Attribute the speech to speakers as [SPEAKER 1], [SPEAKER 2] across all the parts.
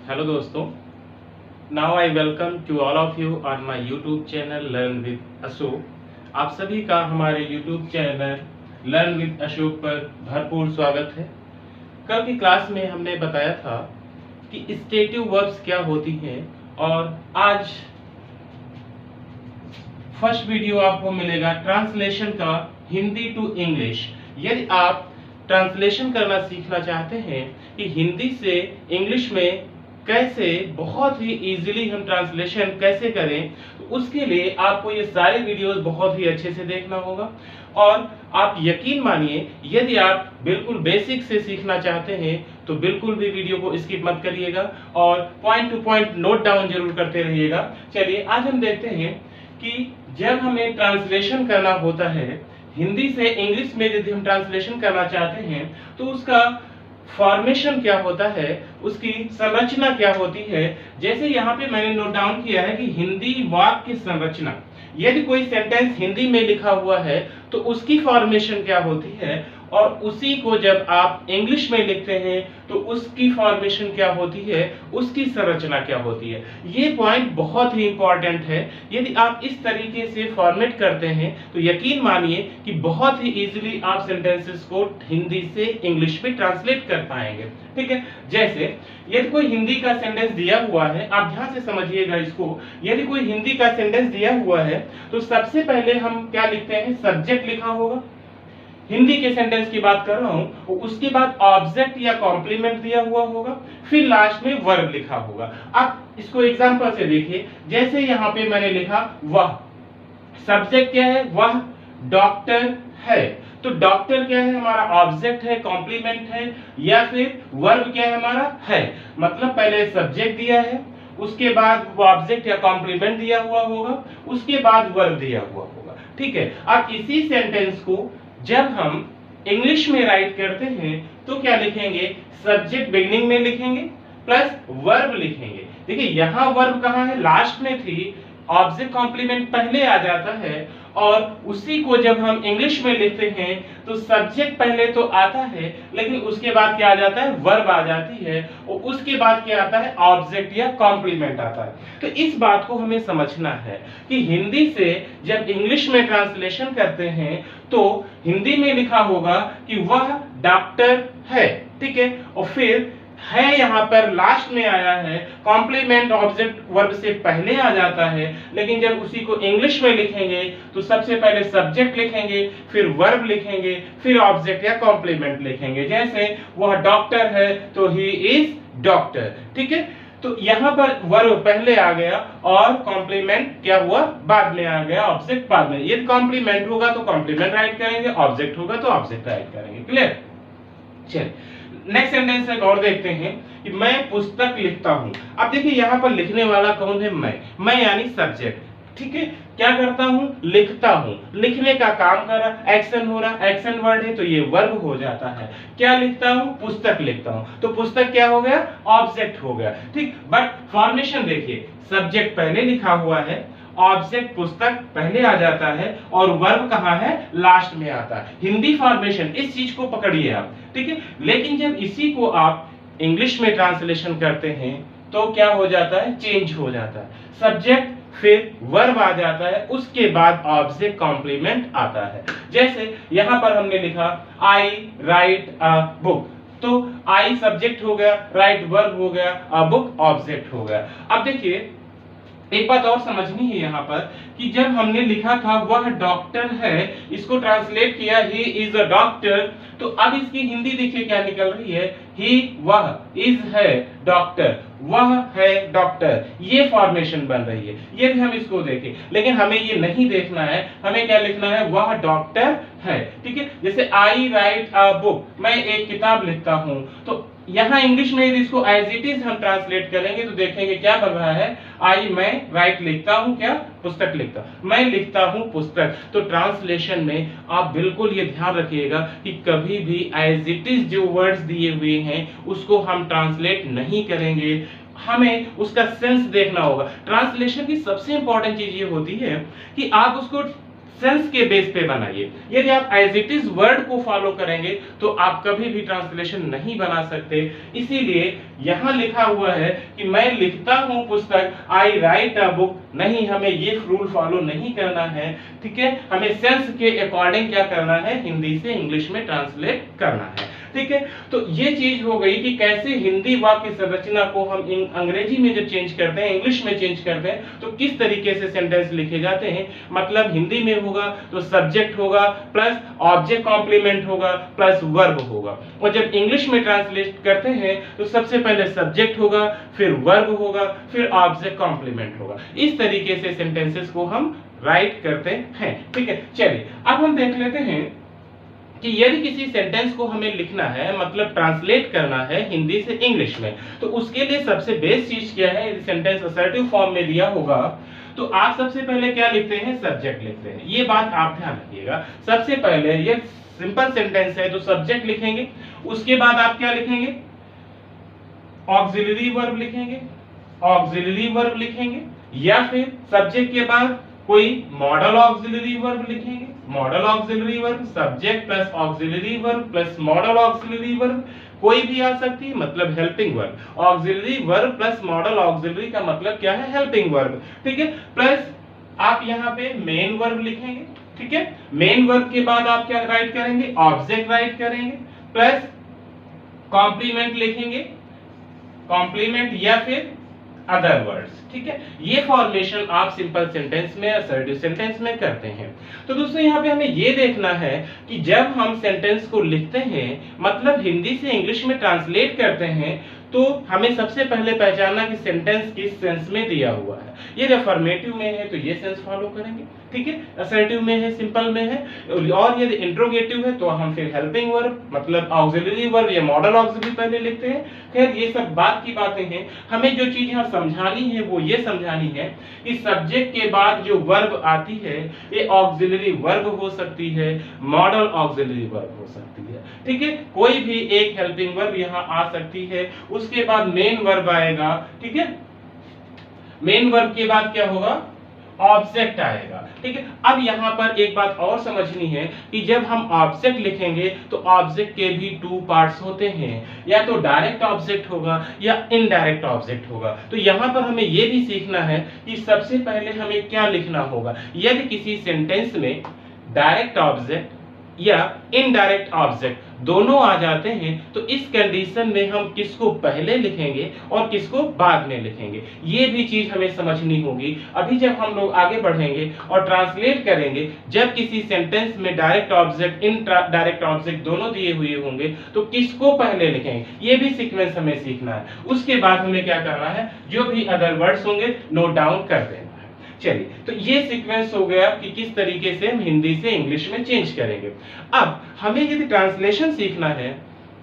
[SPEAKER 1] Hello दोस्तों, now I welcome to all of you on my YouTube channel learn with Ashok. आप सभी का हमारे YouTube channel learn with Ashok पर भरपूर स्वागत है। कल की क्लास में हमने बताया था कि स्टेटिव वर्ब्स क्या होती हैं और आज फर्स्ट वीडियो आपको मिलेगा ट्रांसलेशन का हिंदी टू इंग्लिश। यदि आप ट्रांसलेशन करना सीखना चाहते हैं कि हिंदी से इंग्लिश में कैसे बहुत ही इजीली हम ट्रांसलेशन कैसे करें, तो उसके लिए आपको ये सारे वीडियोस बहुत ही अच्छे से देखना होगा। और आप यकीन मानिए, यदि आप बिल्कुल बेसिक से सीखना चाहते हैं तो बिल्कुल भी वीडियो को स्किप मत करिएगा और point two point note down जरूर करते रहिएगा। चलिए आज हम देखते हैं कि जब हमें ट्रांसलेशन करना होता है हिंदी से इंग्लिश में, यदि हम ट्रांसलेशन करना चाहते हैं तो उसका फॉर्मेशन क्या होता है, उसकी संरचना क्या होती है। जैसे यहाँ पे मैंने नोट डाउन किया है कि हिंदी वाक्य संरचना, यदि कोई सेंटेंस हिंदी में लिखा हुआ है तो उसकी फॉर्मेशन क्या होती है, और उसी को जब आप इंग्लिश में लिखते हैं तो उसकी फॉर्मेशन क्या होती है, उसकी संरचना क्या होती है। ये पॉइंट बहुत ही इंपॉर्टेंट है। यदि आप इस तरीके से फॉर्मेट करते हैं तो यकीन मानिए कि बहुत ही इजीली आप सेंटेंसेस को हिंदी से इंग्लिश में ट्रांसलेट कर पाएंगे। ठीक है, जैसे यदि कोई हिंदी का सेंटेंस दिया हुआ है, आप ध्यान से समझिएगा इसको। यदि कोई हिंदी का सेंटेंस दिया हुआ है तो सबसे पहले हम क्या लिखते हैं, सब्जेक्ट लिखा होगा। हिंदी के सेंटेंस की बात कर रहा हूं, उसके बाद ऑब्जेक्ट या कॉम्प्लीमेंट दिया हुआ होगा, फिर लास्ट में वर्ब लिखा होगा। आप इसको एग्जांपल से देखिए। जैसे यहाँ पे मैंने लिखा वह, सब्जेक्ट क्या है, वह डॉक्टर है, तो डॉक्टर क्या है, हमारा ऑब्जेक्ट है, कॉम्प्लीमेंट है, या फिर वर्ब क्या है, हमारा है। मतलब पहले सब्जेक्ट दिया है, उसके बाद वो ऑब्जेक्ट या कॉम्प्लीमेंट दिया हुआ होगा, उसके बाद वर्ब दिया हुआ होगा। ठीक है, अब इसी सेंटेंस को जब हम इंग्लिश में राइट करते हैं तो क्या लिखेंगे, सब्जेक्ट बिगिनिंग में लिखेंगे प्लस वर्ब लिखेंगे। देखिए यहाँ वर्ब कहाँ है, लास्ट में थी, ऑब्जेक्ट कॉम्प्लीमेंट पहले आ जाता है, और उसी को जब हम इंग्लिश में लिखते हैं तो सब्जेक्ट पहले तो आता है, लेकिन उसके बाद क्या आ जाता है, वर्ब आ जाती है, और उसके बाद क्या आता है, ऑब्जेक्ट या कॉम्प्लीमेंट आता है। तो इस बात को हमें समझना है कि हिंदी से जब इंग्लिश में ट्रांसलेशन करते हैं तो हिंदी में लिखा होगा कि वह डॉक्टर है। ठीक है, और फिर है यहाँ पर लास्ट में आया है, कॉम्प्लीमेंट ऑब्जेक्ट वर्ब से पहले आ जाता है, लेकिन जब उसी को इंग्लिश में लिखेंगे तो सबसे पहले सब्जेक्ट लिखेंगे, फिर वर्ब लिखेंगे, फिर ऑब्जेक्ट या कॉम्प्लीमेंट लिखेंगे। जैसे वह डॉक्टर है तो ही इज डॉक्टर। ठीक है, तो यहाँ पर वर्ब पहले आ गया और कॉम्प्लीमेंट क्या हुआ, बाद में आ गया, ऑब्जेक्ट बाद में। यदि कॉम्प्लीमेंट होगा तो कॉम्प्लीमेंट राइट करेंगे, ऑब्जेक्ट होगा तो ऑब्जेक्ट राइट करेंगे। क्लियर। चलिए नेक्स्ट सेंटेंस एक और देखते हैं कि मैं पुस्तक लिखता हूं। अब देखिए यहाँ पर लिखने वाला कौन है, मैं यानी सब्जेक्ट। ठीक है, क्या करता हूं, लिखता हूं, लिखने का काम कर रहा, एक्शन हो रहा, एक्शन वर्ड है तो ये वर्ब हो जाता है। क्या लिखता हूं, पुस्तक लिखता हूं, तो पुस्तक क्या हो गया, ऑब्जेक्ट हो गया। ठीक, बट फॉर्मेशन देखिए, सब्जेक्ट पहले लिखा हुआ है, ऑब्जेक्ट पुस्तक पहले आ जाता है, और वर्ब कहां है, लास्ट में आता है। हिंदी फॉर्मेशन, इस चीज को पकड़िए आप। ठीक है, लेकिन जब इसी को आप इंग्लिश में ट्रांसलेशन करते हैं तो क्या हो जाता है, चेंज हो जाता है। सब्जेक्ट फिर वर्ब आ जाता है, उसके बाद ऑब्जेक्ट कॉम्प्लीमेंट आता है। जैसे यहां पर हमने लिखा आई राइट अ बुक, तो आई सब्जेक्ट हो गया, राइट वर्ब हो गया, अ बुक ऑब्जेक्ट हो गया। अब देखिए एक बात और समझनी है यहाँ पर कि जब हमने लिखा था वह डॉक्टर है, इसको ट्रांसलेट किया ही इज अ डॉक्टर, तो अब इसकी हिंदी देखिए क्या निकल रही है, ही वह, इज है डॉक्टर, वह है डॉक्टर, ये फॉर्मेशन बन रही है। ये भी हम इसको देखें, लेकिन हमें ये नहीं देखना है, हमें क्या लिखना है, वह डॉक्टर है। ठीक है, जैसे आई राइट अ बुक, मैं एक किताब लिखता हूं, तो यहाँ इंग्लिश में यदि इसको एज इट इज हम ट्रांसलेट करेंगे तो देखेंगे क्या बन रहा है, आई मैं राइट लिखता हूं, क्या, पुस्तक लिखता हूं, मैं लिखता हूं पुस्तक। तो ट्रांसलेशन में आप बिल्कुल ये ध्यान रखिएगा कि कभी भी एज इट इज जो वर्ड्स दिए हुए हैं उसको हम ट्रांसलेट नहीं करेंगे, हमें उसका सेंस देखना होगा। ट्रांसलेशन की सबसे इंपॉर्टेंट चीज ये होती है कि आप उसको सेंस के बेस पे बनाइए। यदि आप एज इट इज वर्ड को फॉलो करेंगे तो आप कभी भी ट्रांसलेशन नहीं बना सकते। इसीलिए यहां लिखा हुआ है कि मैं लिखता हूं पुस्तक, आई राइट अ बुक, नहीं, हमें ये रूल फॉलो नहीं करना है। ठीक है, हमें सेंस के अकॉर्डिंग क्या करना है, हिंदी से इंग्लिश में ट्रांसलेट करना है। ठीक है, तो ये चीज हो गई कि कैसे हिंदी वाक्य संरचना को हम अंग्रेजी में जब चेंज करते हैं, इंग्लिश में चेंज करते हैं, तो किस तरीके से सेंटेंस लिखे जाते हैं। मतलब हिंदी में होगा तो सब्जेक्ट होगा प्लस ऑब्जेक्ट कॉम्प्लीमेंट होगा प्लस वर्ब होगा, और जब इंग्लिश में ट्रांसलेट करते हैं तो सबसे पहले सब्जेक्ट होगा, फिर वर्ब होगा, फिर ऑब्जेक्ट कॉम्प्लीमेंट होगा। इस तरीके से सेंटेंसेस को हम राइट करते हैं। ठीक है, चलिए अब हम देख लेते हैं कि यदि किसी सेंटेंस को हमें लिखना है, मतलब ट्रांसलेट करना है हिंदी से इंग्लिश में, तो उसके लिए सबसे बेस्ट चीज क्या है। यदि सेंटेंस असर्टिव फॉर्म में दिया होगा तो आप सबसे पहले क्या लिखते हैं, सब्जेक्ट लिखते हैं। ये बात आप ध्यान रखिएगा। सबसे पहले ये सिंपल सेंटेंस है तो सब्जेक्ट लिखेंगे, उसके बाद आप क्या लिखेंगे, ऑक्सिलरी वर्ब लिखेंगे, ऑक्सिलरी वर्ब लिखेंगे, या फिर सब्जेक्ट के बाद कोई मॉडल ऑक्सिलरी वर्ब लिखेंगे, model auxiliary verb, subject plus auxiliary verb plus model auxiliary verb, कोई भी आ सकती है, मतलब helping verb. Auxiliary verb plus model auxiliary का मतलब क्या है, हेल्पिंग वर्ब। ठीक है, प्लस आप यहाँ पे मेन वर्ब लिखेंगे। ठीक है, मेन वर्ब के बाद आप क्या राइट करेंगे, ऑब्जेक्ट राइट करेंगे, प्लस कॉम्प्लीमेंट लिखेंगे, कॉम्प्लीमेंट या फिर अदर वर्ड्स। ठीक है, ये फॉर्मेशन आप सिंपल सेंटेंस में, असर्टिव सेंटेंस में करते हैं। तो दोस्तों यहाँ पे हमें ये देखना है कि जब हम सेंटेंस को लिखते हैं, मतलब हिंदी से इंग्लिश में ट्रांसलेट करते हैं, तो हमें सबसे पहले पहचानना कि सेंटेंस किस सेंस में दिया हुआ है। ये अफर्मेटिव में है तो ये सेंस फॉलो करेंगे। ठीक है, असर्टिव में है, सिंपल में है, और यदि इंट्रोगेटिव है तो हम फिर हेल्पिंग वर्ब मतलब ऑक्सिलरी वर्ब या मॉडल ऑक्सिलरी पहले लिखते हैं। खैर ये सब बात की बातें हैं। हमें जो चीज यहाँ समझानी है वो ये समझानी है कि सब्जेक्ट के बाद जो वर्ब आती है ये ऑक्सिलरी वर्ब हो सकती है, मॉडल ऑक्सिलरी वर्ब हो सकती है। ठीक है, कोई भी एक हेल्पिंग वर्ब यहाँ आ सकती है, उसके बाद मेन वर्ब आएगा। ठीक है, मेन वर्ब के बाद क्या होगा, ऑब्जेक्ट आएगा। ठीक है, अब यहाँ पर एक बात और समझनी है कि जब हम ऑब्जेक्ट लिखेंगे तो ऑब्जेक्ट के भी टू पार्ट्स होते हैं, या तो डायरेक्ट ऑब्जेक्ट होगा या इनडायरेक्ट ऑब्जेक्ट होगा। तो यहाँ पर हमें ये भी सीखना है कि सबसे पहले हमें क्या लिखना होगा। यदि किसी सेंटेंस में डायरेक्ट ऑब्जेक्ट या इनडायरेक्ट ऑब्जेक्ट दोनों आ जाते हैं तो इस कंडीशन में हम किसको पहले लिखेंगे और किसको बाद में लिखेंगे, ये भी चीज हमें समझनी होगी। अभी जब हम लोग आगे बढ़ेंगे और ट्रांसलेट करेंगे, जब किसी सेंटेंस में डायरेक्ट ऑब्जेक्ट, इनडायरेक्ट ऑब्जेक्ट दोनों दिए हुए होंगे तो किसको पहले लिखेंगे, ये भी सीक्वेंस हमें सीखना है। उसके बाद हमें क्या करना है, जो भी अदर वर्ड्स होंगे नोट डाउन कर देना। चलिए, तो ये सीक्वेंस हो गया कि किस तरीके से हम हिंदी से इंग्लिश में चेंज करेंगे। अब हमें यदि ट्रांसलेशन सीखना है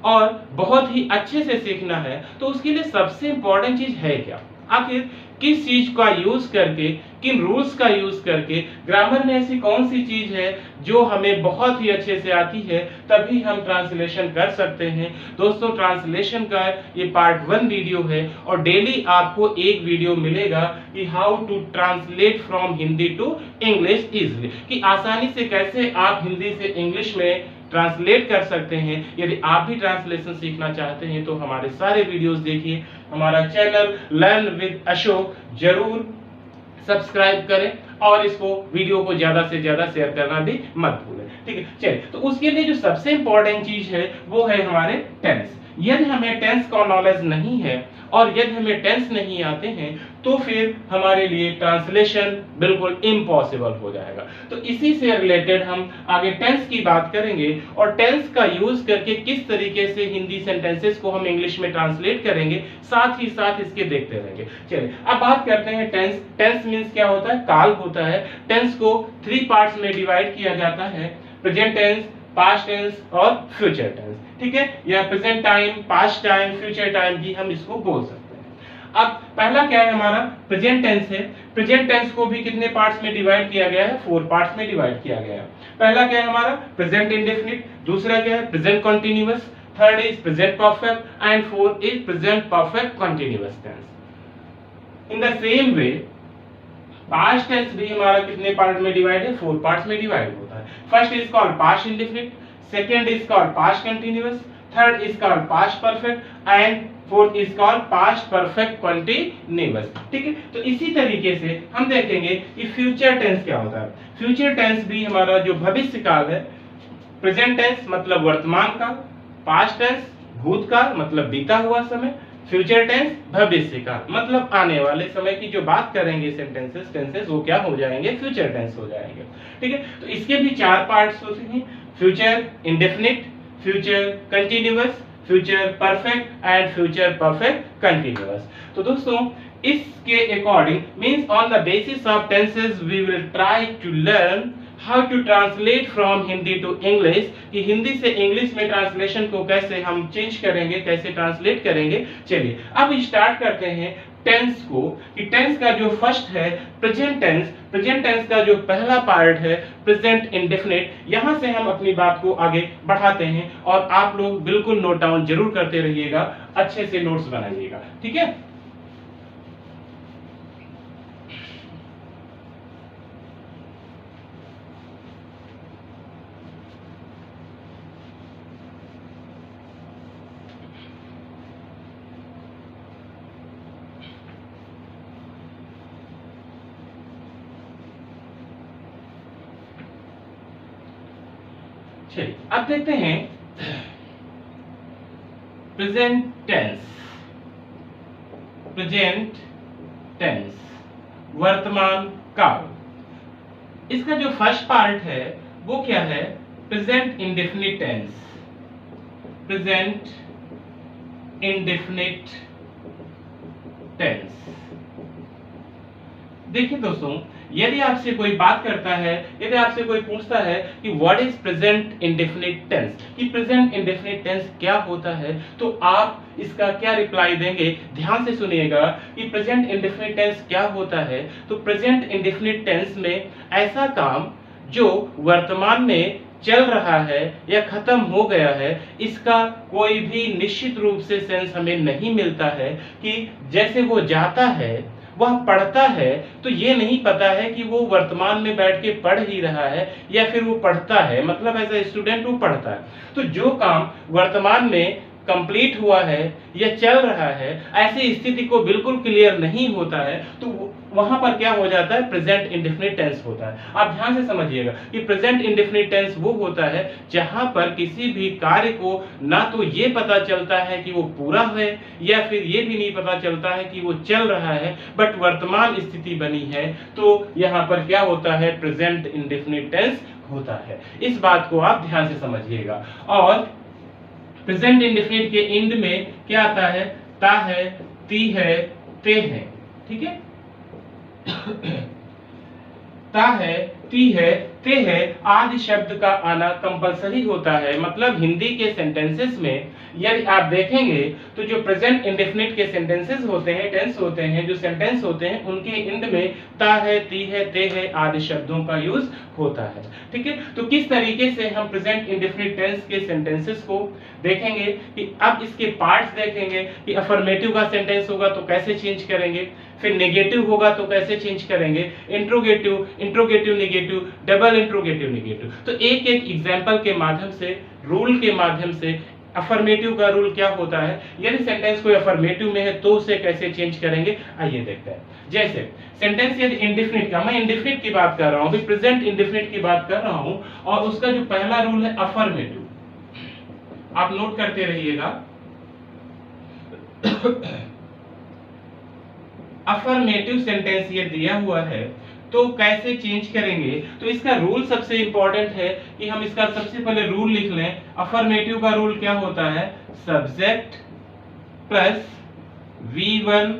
[SPEAKER 1] और बहुत ही अच्छे से सीखना है तो उसके लिए सबसे इंपॉर्टेंट चीज है क्या, आखिर किस चीज का यूज करके, किन रूल्स का यूज करके, ग्रामर में ऐसी कौन सी चीज है जो हमें बहुत ही अच्छे से आती है, तभी हम ट्रांसलेशन कर सकते हैं। दोस्तों ट्रांसलेशन का ये पार्ट 1 वीडियो है और डेली आपको एक वीडियो मिलेगा कि how to translate from Hindi to English easily, कि आसानी से कैसे आप हिंदी से इंग्लिश में ट्रांसलेट कर सकते हैं। यदि आप भी ट्रांसलेशन सीखना चाहते हैं तो हमारे सारे वीडियोस देखिए, हमारा चैनल लर्न विद अशोक जरूर सब्सक्राइब करें और इसको वीडियो को ज्यादा से ज्यादा शेयर करना भी मत भूलें। ठीक है, चलिए, तो उसके लिए जो सबसे इंपॉर्टेंट चीज है वो है हमारे टेंस। यदि हमें टेंस का नॉलेज नहीं है और यदि हमें टेंस नहीं आते हैं तो फिर हमारे लिए ट्रांसलेशन बिल्कुल इम्पॉसिबल हो जाएगा। तो इसी से रिलेटेड हम आगे टेंस की बात करेंगे और टेंस का यूज करके किस तरीके से हिंदी सेंटेंसेस को हम इंग्लिश में ट्रांसलेट करेंगे, साथ ही साथ इसके देखते रहेंगे। चलिए अब बात करते हैं टेंस। टेंस मींस क्या होता है, काल होता है। टेंस को 3 पार्ट्स में डिवाइड किया जाता है, प्रेजेंट टेंस, पास्ट टेंस और फ्यूचर टेंस। ठीक है, या present time, past time, future time भी हम इसको बोल सकते हैं। अब पहला क्या है हमारा, प्रेजेंट टेंस है। प्रेजेंट टेंस को भी कितने पार्ट्स में डिवाइड किया गया है, 4 पार्ट्स में डिवाइड किया गया है। पहला क्या है हमारा, प्रेजेंट इंडेफिनिट, दूसरा क्या है, present continuous, third is present perfect and fourth is present perfect continuous tense. In the same way past tense भी हमारा कितने पार्ट में डिवाइड है? 4 पार्ट्स में डिवाइड होता है। First is called past indefinite, second is called past continuous, third is called past perfect and fourth is called past perfect continuous. ठीक है, तो इसी तरीके से हम देखेंगे कि फ्यूचर टेंस क्या होता है। फ्यूचर टेंस भी हमारा जो भविष्य काल है, प्रेजेंट टेंस मतलब वर्तमान काल, पास्ट टेंस भूतकाल मतलब बीता हुआ समय, फ्यूचर टेंस भविष्य काल मतलब आने वाले समय की जो बात करेंगे सेंटेंसेस टेंसेस वो क्या हो जाएंगे? फ्यूचर टेंस हो जाएंगे। ठीक है, तो इसके भी 4 पार्ट्स होते हैं, future indefinite, future continuous, future perfect and future perfect continuous. तो दोस्तों इसके according means on the basis of tenses we will try to learn how to translate from Hindi to English, कि हिंदी से इंग्लिश में ट्रांसलेशन को कैसे हम चेंज करेंगे, कैसे ट्रांसलेट करेंगे। चलिए अब स्टार्ट करते हैं टेंस को, कि टेंस का जो फर्स्ट है प्रेजेंट टेंस, प्रेजेंट टेंस का जो पहला पार्ट है प्रेजेंट इंडेफिनिट, यहां से हम अपनी बात को आगे बढ़ाते हैं और आप लोग बिल्कुल नोट डाउन जरूर करते रहिएगा, अच्छे से नोट्स बनाइएगा। ठीक है, चलिए अब देखते हैं प्रेजेंट टेंस। प्रेजेंट टेंस वर्तमान काल, इसका जो फर्स्ट पार्ट है वो क्या है? Present indefinite tense, present indefinite tense. देखिए दोस्तों, यदि आपसे कोई बात करता है, यदि आपसे कोई पूछता है कि what is present indefinite tense, कि प्रेजेंट इंडेफिनिट टेंस क्या होता है, तो आप इसका क्या रिप्लाई देंगे? ध्यान से सुनिएगा कि प्रेजेंट इंडेफिनिट टेंस क्या होता है। तो प्रेजेंट इंडेफिनिट टेंस में ऐसा काम जो वर्तमान में चल रहा है या खत्म हो गया है, इसका कोई भी निश्चित रूप से सेंस हमें नहीं मिलता है, कि जैसे वो जाता है, वह पढ़ता है, तो ये नहीं पता है कि वो वर्तमान में बैठ के पढ़ ही रहा है या फिर वो पढ़ता है, मतलब एज ए स्टूडेंट वो पढ़ता है। तो जो काम वर्तमान में कंप्लीट हुआ है या चल रहा है, ऐसी स्थिति को बिल्कुल क्लियर नहीं होता है, तो वहां पर क्या हो जाता है? प्रेजेंट इंडेफिनिट टेंस होता है। आप ध्यान से समझिएगा कि प्रेजेंट इंडेफिनिट टेंस वो होता है जहां पर किसी भी कार्य को ना तो ये पता चलता है कि वो पूरा है या फिर ये भी नहीं पता चलता है कि वो चल रहा है, बट वर्तमान स्थिति बनी है, तो यहाँ पर क्या होता है? प्रेजेंट इंडेफिनिट टेंस होता है। इस बात को आप ध्यान से समझिएगा। और प्रेजेंट इंडेफिनिट के एंड में क्या आता है? ता है, ती है, ते है। ठीक है, ता है, ती है, ते है आदि शब्द का आना कंपलसरी होता है। मतलब हिंदी के सेंटेंसेस में यदि आप देखेंगे तो जो प्रेजेंट इंडेफिनिट के सेंटेंसेस होते हैं, टेंस होते हैं, जो सेंटेंस होते हैं, उनके एंड में ता है, ती है, ते है आदि शब्दों का यूज होता है। ठीक है, तो किस तरीके से हम प्रेजेंट इंडेफिनिट टेंस के सेंटेंसेस को देखेंगे, कि अब इसके पार्ट्स देखेंगे कि अफर्मेटिव का सेंटेंस होगा तो कैसे चेंज करेंगे, फिर नेगेटिव होगा तो कैसे चेंज करेंगे, interrogative, interrogative negative, double interrogative negative. तो एक एक एग्जांपल के माध्यम से, रूल के माध्यम से, अफर्मेटिव का रूल क्या होता है, यदि सेंटेंस कोई अफर्मेटिव में है तो उसे कैसे चेंज करेंगे, आइए देखते हैं। जैसे सेंटेंस यदि इंडेफिनिट का, मैं इंडेफिनिट की बात कर रहा हूं, अभी प्रेजेंट इंडेफिनिट की बात कर रहा हूं, और उसका जो पहला रूल है अफर्मेटिव, आप नोट करते रहिएगा। अफर्मेटिव सेंटेंस ये दिया हुआ है तो कैसे चेंज करेंगे, तो इसका रूल सबसे इंपॉर्टेंट है कि हम इसका सबसे पहले रूल लिख लें। अफर्मेटिव का रूल क्या होता है? Subject plus V1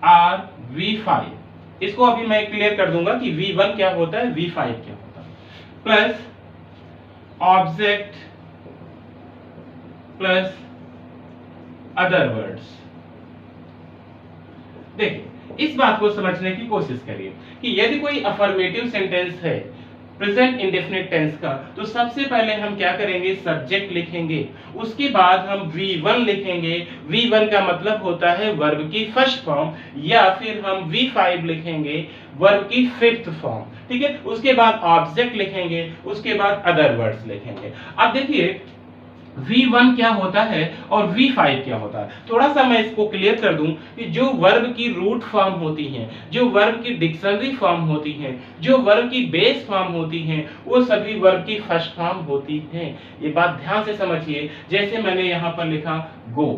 [SPEAKER 1] R V5। इसको अभी मैं क्लियर कर दूंगा कि V1 क्या होता है, V5 क्या होता है, plus object plus other words. देखिए इस बात को समझने की कोशिश करिए कि यदि कोई अफर्मेटिव सेंटेंस है, प्रेजेंट इंडेफिनिट टेंस का, तो सबसे पहले हम क्या करेंगे, सब्जेक्ट लिखेंगे, उसके बाद हम V1 लिखेंगे। V1 का मतलब होता है वर्ब की फर्स्ट फॉर्म, या फिर हम V5 लिखेंगे, वर्ब की फिफ्थ फॉर्म, ठीक है। उसके बाद ऑब्जेक्ट लिखेंगे, उसके बाद अदर वर्ड्स लिखेंगे। अब देखिए V1 क्या होता है और V5 क्या होता है, थोड़ा सा मैं इसको क्लियर कर दूं कि जो वर्ब की रूट फॉर्म होती हैं, जो वर्ब की डिक्शनरी फॉर्म होती हैं, जो वर्ब की बेस फॉर्म होती हैं, वो सभी वर्ब की फर्स्ट फॉर्म होती हैं। ये बात ध्यान से समझिए। जैसे मैंने यहाँ पर लिखा गो,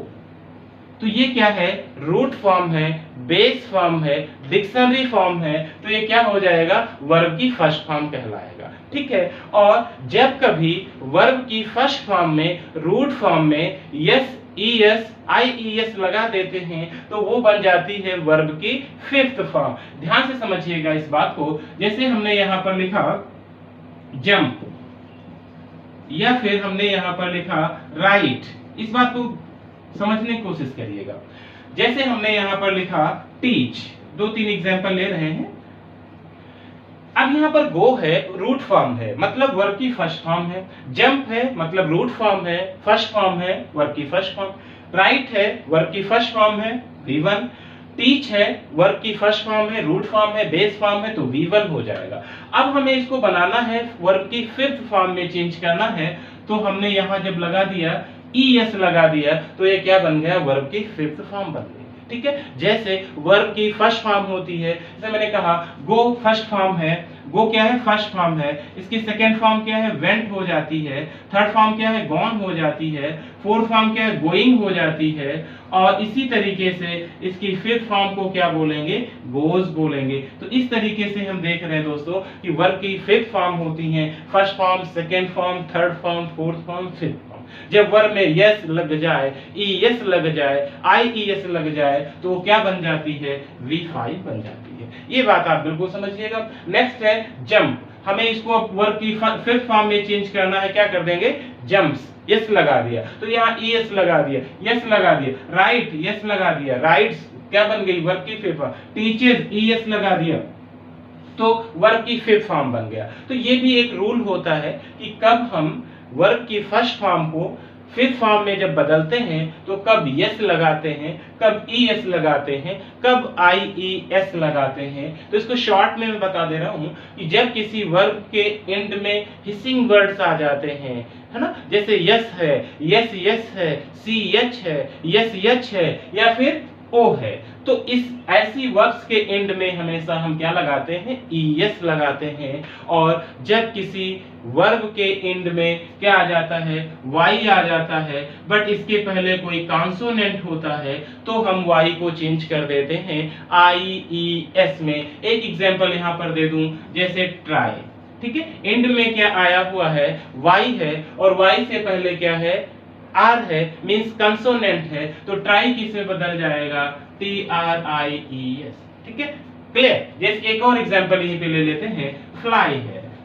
[SPEAKER 1] तो ये क्या है, रूट फॉर्म है, बेस फॉर्म है, डिक्शनरी फॉर्म है, तो ये क्या हो जाएगा, वर्ब की फर्स्ट फॉर्म कहलाएगा, ठीक है। और जब कभी वर्ब की फर्स्ट फॉर्म में, रूट फॉर्म में यस, ईएस, आईईएस लगा देते हैं तो वो बन जाती है वर्ब की फिफ्थ फॉर्म। ध्यान से समझिएगा इस बात को। जैसे हमने यहां पर लिखा जंप, या फिर हमने यहां पर लिखा राइट, इस बात को समझने की कोशिश करिएगा। जैसे हमने यहां पर लिखा टीच, 2-3 एग्जांपल ले रहे हैं। अब यहां पर गो है, रूट फॉर्म है, मतलब वर्ब की फर्स्ट फॉर्म है। जंप है, मतलब रूट फॉर्म है, फर्स्ट फॉर्म है, वर्ब की फर्स्ट फॉर्म। राइट है, वर्ब की फर्स्ट फॉर्म है, V1। टीच है, वर्ब की फर्स्ट फॉर्म है, रूट फॉर्म है, बेस फॉर्म है, तो V1 हो जाएगा। अब हमें इसको बनाना है, वर्ब की फिफ्थ फॉर्म में चेंज करना है, तो हमने यहां जब लगा दिया, ES लगा दिया, तो ये क्या बन गया, वर्ब की फिफ्थ फॉर्म बन गई, ठीक है। जैसे वर्ब की फर्स्ट फॉर्म होती है, जैसे मैंने कहा गो फर्स्ट फॉर्म है, गो क्या है, फर्स्ट फॉर्म है। इसकी सेकंड फॉर्म क्या है, वेंट हो जाती है। थर्ड फॉर्म क्या है, गॉन हो जाती है। फोर्थ फॉर्म क्या है, गोइंग हो जाती है। और इसी तरीके से इसकी फिफ्थ फॉर्म को क्या बोलेंगे, गोज बोलेंगे। तो इस तरीके से हम देख रहे हैं दोस्तों कि वर्ब की फिफ्थ फॉर्म होती है, first form, second form, third form, fourth form, fifth form. जब वर्ब में यस लग जाए, ईएस लग जाए, आईईएस लग जाए, तो वो क्या बन जाती है, V5 बन जाती है। ये बात आप बिल्कुल समझिएगा। नेक्स्ट है जंप, हमें इसको वर्ब की फिफ्थ फॉर्म में चेंज करना है, क्या कर देंगे, जंप्स, यस लगा दिया, तो यहाँ ईएस लगा दिया, यस लगा दिया। राइट, यस लगा दिया, राइट्स क्या बन गई, वर्ब की फिफ्थ फॉर्म। टीचर्स, ईएस लगा दिया, तो वर्ब की फिफ्थ फॉर्म बन गया। तो ये भी एक रूल होता है कि कब हम वर्ब की फर्स्ट फॉर्म को फिफ्थ फॉर्म में जब बदलते हैं तो कब यस लगाते हैं, कब ईएस लगाते हैं, कब आईईएस लगाते हैं। तो इसको शॉर्ट में मैं बता दे रहा हूं कि जब किसी वर्ब के एंड में हिसिंग वर्ड्स आ जाते हैं, है ना, जैसे यस है, यस यस है, सी एच है, यस यच है, या फिर ओ है, तो इस ऐसी वर्ब्स के एंड में हमेशा हम क्या लगाते हैं, ईएस लगाते हैं। और जब किसी वर्ब के एंड में क्या आ जाता है, वाई आ जाता है, बट इसके पहले कोई कॉन्सोनेंट होता है, तो हम वाई को चेंज कर देते हैं आईईएस में। एक एग्जांपल यहां पर दे दूं, जैसे ट्राई, ठीक है, एंड में क्या आया हुआ है, वाई है, और वाई से पहले क्या है, आर है, मींस कंसोनेंट है, तो ट्राई किस में बदल जाएगा, TRIES, ठीक है, क्लियर। जैसे एक और एग्जांपल यहीं पे ले लेते हैं, फ्लाई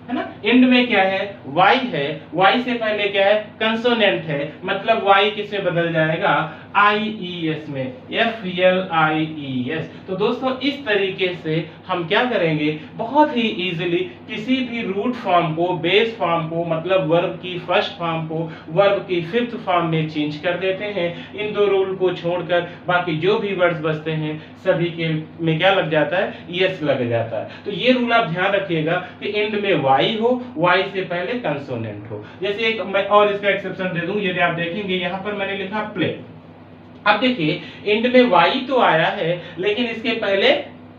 [SPEAKER 1] है ना, एंड में क्या है, वाई है, वाई से पहले क्या है, कंसोनेंट है, मतलब वाई किस में बदल जाएगा, IES में, FLIES। तो दोस्तों इस तरीके से हम क्या करेंगे, बहुत ही इजीली किसी भी रूट फॉर्म को, बेस फॉर्म को, मतलब वर्ब की फर्स्ट फॉर्म को वर्ब की फिफ्थ फॉर्म में चेंज कर देते हैं। इन दो रूल को छोड़कर बाकी जो भी वर्ड्स बचते हैं सभी के में क्या लग जाता है, ES लग जाता है। तो ये रूल आप ध्यान रखिएगा कि एंड में वाई हो, वाई से पहले कंसोनेंट हो। जैसे एक मैं और इसका एक्सेप्शन दे दूं, यदि आप देखेंगे यहाँ पर मैंने लिखा प्ले। अब देखिए एंड में वाई तो आया है, लेकिन इसके पहले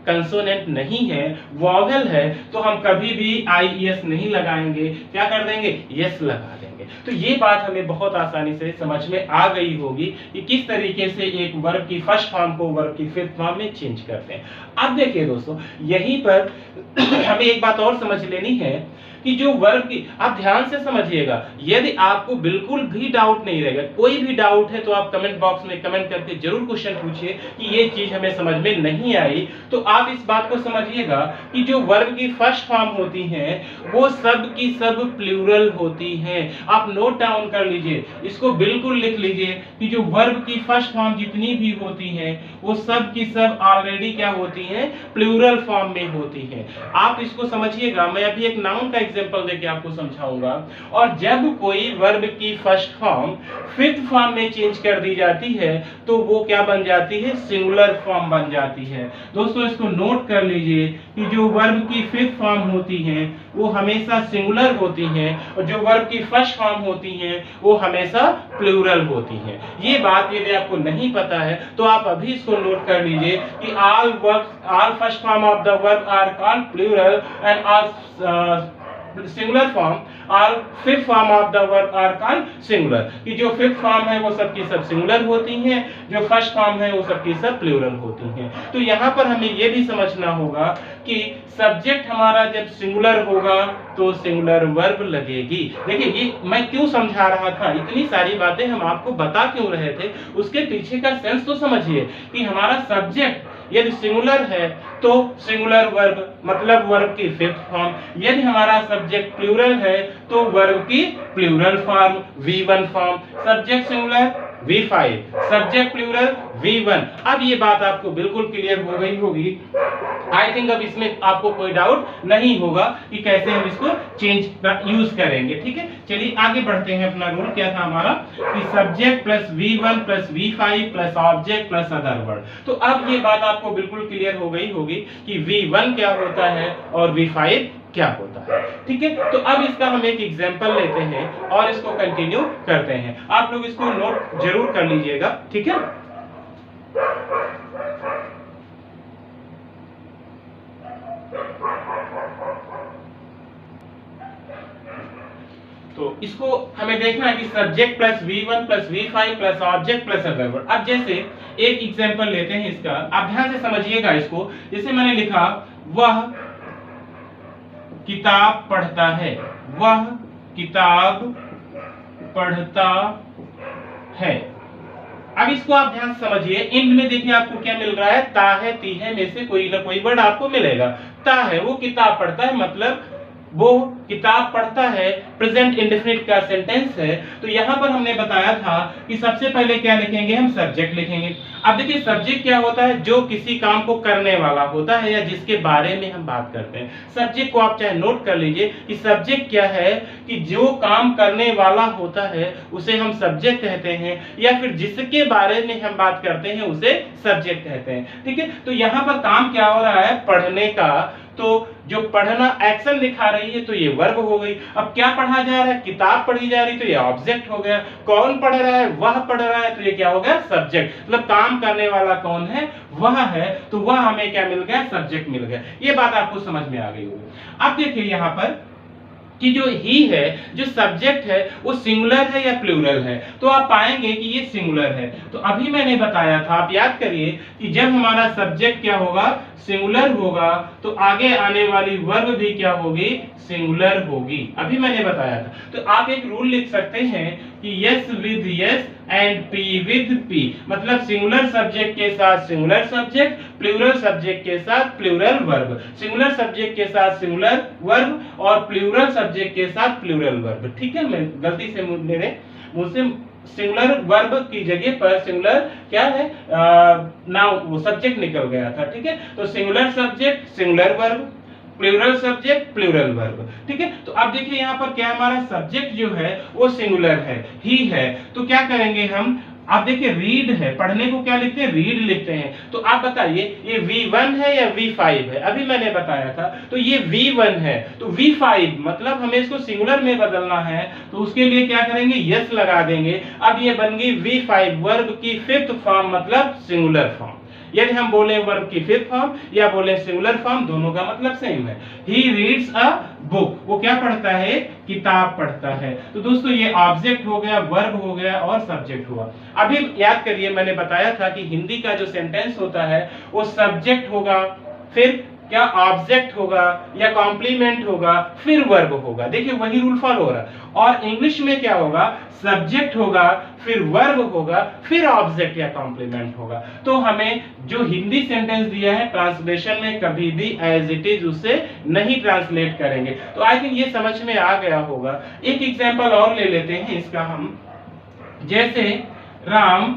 [SPEAKER 1] कंसोनेंट नहीं है, वॉवेल है, तो हम कभी भी IES नहीं लगाएंगे, क्या कर देंगे, यस लगा देंगे। तो ये बात हमें बहुत आसानी से समझ में आ गई होगी कि किस तरीके से एक वर्ब की फर्स्ट फॉर्म को वर्ब की फिफ्थ फॉर्म में चेंज करते हैं। अब देखिए दोस्तों, यहीं पर हमें एक बात और समझ लेनी है कि जो वर्ब की, आप ध्यान से समझिएगा, यदि आपको बिल्कुल भी डाउट नहीं रहेगा, कोई भी डाउट है तो आप कमेंट बॉक्स में कमेंट करके जरूर क्वेश्चन पूछिए कि ये चीज हमें समझ में नहीं आई। तो आप इस बात को समझिएगा कि जो वर्ब की फर्स्ट फॉर्म होती हैं वो सब की सब प्लूरल होती हैं। आप नोट डाउन कर लीजिए, इसको बिल्कुल लिख लीजिए कि जो वर्ब की फर्स्ट फॉर्म जितनी भी होती हैं वो सब की सब ऑलरेडी क्या होती हैं, प्लूरल फॉर्म में होती हैं। आप इसको समझिएगा। मैं अभी एक नाउन का एग्जांपल देके आपको समझाऊंगा। और जब कोई वर्ब की फर्स्ट फॉर्म फिफ्थ फॉर्म में चेंज कर दी जाती है तो वो क्या बन जाती है, सिंगुलर फॉर्म बन जाती है। दोस्तों इसको नोट कर लीजिए कि जो वर्ब की फिफ्थ फॉर्म होती हैं वो हमेशा सिंगुलर होती हैं और जो वर्ब की फर्स्ट फॉर्म होती हैं वो हमेशा प्लूरल होती हैं। ये बात यदि आपको नहीं पता है तो आप अभी इसको नोट कर लीजिए कि all first form of the verb are called plural and all singular form और fifth form of the verb are called singular, कि जो फिफ्थ फॉर्म है वो सब की सब सिंगुलर होती हैं, जो फर्स्ट फॉर्म है वो सब की सब प्लूरल होती हैं। तो यहाँ पर हमें ये भी समझना होगा कि सब्जेक्ट हमारा जब सिंगुलर होगा तो सिंगुलर वर्ब लगेगी। देखिए ये मैं क्यों समझा रहा था, इतनी सारी बातें हम आपको बता क्यों रहे थे, उसके पीछे का सेंस तो समझिए कि हमारा सब्जेक्ट यदि सिंगुलर है तो सिंगुलर वर्ब मतलब वर्ब की फिफ्थ फॉर्म, यदि हमारा सब्जेक्ट प्लूरल है तो वर्ब की plural form V1 form, subject singular V5, subject plural V1। अब ये बात आपको बिल्कुल क्लियर हो गई होगी। आई थिंक अब इसमें आपको कोई डाउट नहीं होगा कि कैसे हम इसको चेंज यूज करेंगे। ठीक है, चलिए आगे बढ़ते हैं। अपना रूल क्या था हमारा कि subject plus V1 plus V5 plus object plus other word. तो अब ये बात आपको बिल्कुल क्लियर हो गई होगी कि V1 क्या होता है और V5 क्या होता है। ठीक है, तो अब इसका हम एक एग्जांपल लेते हैं और इसको कंटिन्यू करते हैं। आप लोग इसको नोट जरूर कर लीजिएगा। ठीक है, तो इसको हमें देखना है कि subject plus V1 plus V5 plus object plus other word. अब जैसे एक एग्जांपल लेते हैं इसका, आप ध्यान से समझिएगा इसको। जैसे मैंने लिखा वह किताब पढ़ता है, वह किताब पढ़ता है। अब इसको आप ध्यान से समझिए। एंड में देखिए आपको क्या मिल रहा है, ता है ती है में से कोई ना कोई वर्ड आपको मिलेगा। ता है वो किताब पढ़ता है मतलब वो किताब पढ़ता है, प्रेजेंट इंडेफिनिट का सेंटेंस है। तो यहां पर हमने बताया था कि सबसे पहले क्या लिखेंगे, हम सब्जेक्ट लिखेंगे। अब देखिए सब्जेक्ट क्या होता है, जो किसी काम को करने वाला होता है या जिसके बारे में हम बात करते हैं। सब्जेक्ट को आप चाहे नोट कर लीजिए कि सब्जेक्ट क्या है, कि जो काम करने वाला होता है उसे हम सब्जेक्ट कहते हैं, या फिर जिसके बारे में हम बात करते हैं उसे सब्जेक्ट कहते हैं। ठीक है, तो यहाँ पर काम क्या हो रहा है, पढ़ने का। तो जो पढ़ना एक्शन दिखा रही है तो ये वर्ब हो गई। अब क्या पढ़ा जा रहा है, किताब पढ़ी जा रही तो ये ऑब्जेक्ट हो गया। कौन पढ़ रहा है, वह पढ़ रहा है तो ये क्या हो गया, सब्जेक्ट। मतलब काम करने वाला कौन है, वह है, तो वह हमें क्या मिल गया, सब्जेक्ट मिल गया। ये बात आपको समझ में आ गई होगी। अब देखिए यहाँ पर कि जो ही है, जो सब्जेक्ट है वो सिंगुलर है या प्लूरल है, तो आप पाएंगे कि ये सिंगुलर है। तो अभी मैंने बताया था, आप याद करिए कि जब हमारा सब्जेक्ट क्या होगा, सिंगुलर होगा, तो आगे आने वाली वर्ब भी क्या होगी, सिंगुलर होगी। अभी मैंने बताया था। तो आप एक रूल लिख सकते हैं कि yes with yes and P with P, मतलब सिंगुलर सब्जेक्ट के साथ सिंगुलर सब्जेक्ट, प्लूरल सब्जेक्ट के साथ प्लूरल वर्ब, सिंगुलर सब्जेक्ट के साथ सिंगुलर वर्ब और प्लूरल सब्जेक्ट के साथ प्लूरल वर्ब। ठीक है, मैं गलती से मेरे मुंह से सिंगुलर वर्ब की जगह पर सिंगुलर क्या है, नाउन वो सब्जेक्ट निकल गया था। ठीक है, तो singular subject singular verb, plural subject plural verb. ठीक है, तो अब देखिए यहाँ पर क्या हमारा सब्जेक्ट जो है वो सिंगुलर है, ही है। तो क्या करेंगे हम, आप देखिए रीड है, पढ़ने को क्या लिखते हैं, रीड लिखते हैं। तो आप बताइए ये V1 है या V5 है, अभी मैंने बताया था। तो ये V1 है, तो V5 मतलब हमें इसको सिंगुलर में बदलना है, तो उसके लिए क्या करेंगे, यस लगा देंगे। अब ये बन गई V5 वर्ब की फिफ्थ फॉर्म मतलब सिंगुलर फॉर्म। यदि हम बोले वर्ब की फिफ्थ फॉर्म या बोले सिंगुलर फॉर्म, दोनों का मतलब सेम है। ही रीड्स अ बुक, वो क्या पढ़ता है, किताब पढ़ता है। तो दोस्तों ये ऑब्जेक्ट हो गया, वर्ब हो गया और सब्जेक्ट हुआ। अभी याद करिए मैंने बताया था कि हिंदी का जो सेंटेंस होता है वो सब्जेक्ट होगा, फिर क्या ऑब्जेक्ट होगा या कॉम्प्लीमेंट होगा, फिर वर्ब होगा। देखिए वही रूल फॉलो हो रहा है। और इंग्लिश में क्या होगा, सब्जेक्ट होगा, फिर वर्ब होगा, फिर ऑब्जेक्ट या कॉम्प्लीमेंट होगा। तो हमें जो हिंदी सेंटेंस दिया है ट्रांसलेशन में कभी भी एज इट इज उससे नहीं ट्रांसलेट करेंगे। तो आई थिंक ये समझ में आ गया होगा। एक एग्जांपल और ले लेते हैं इसका हम, जैसे राम,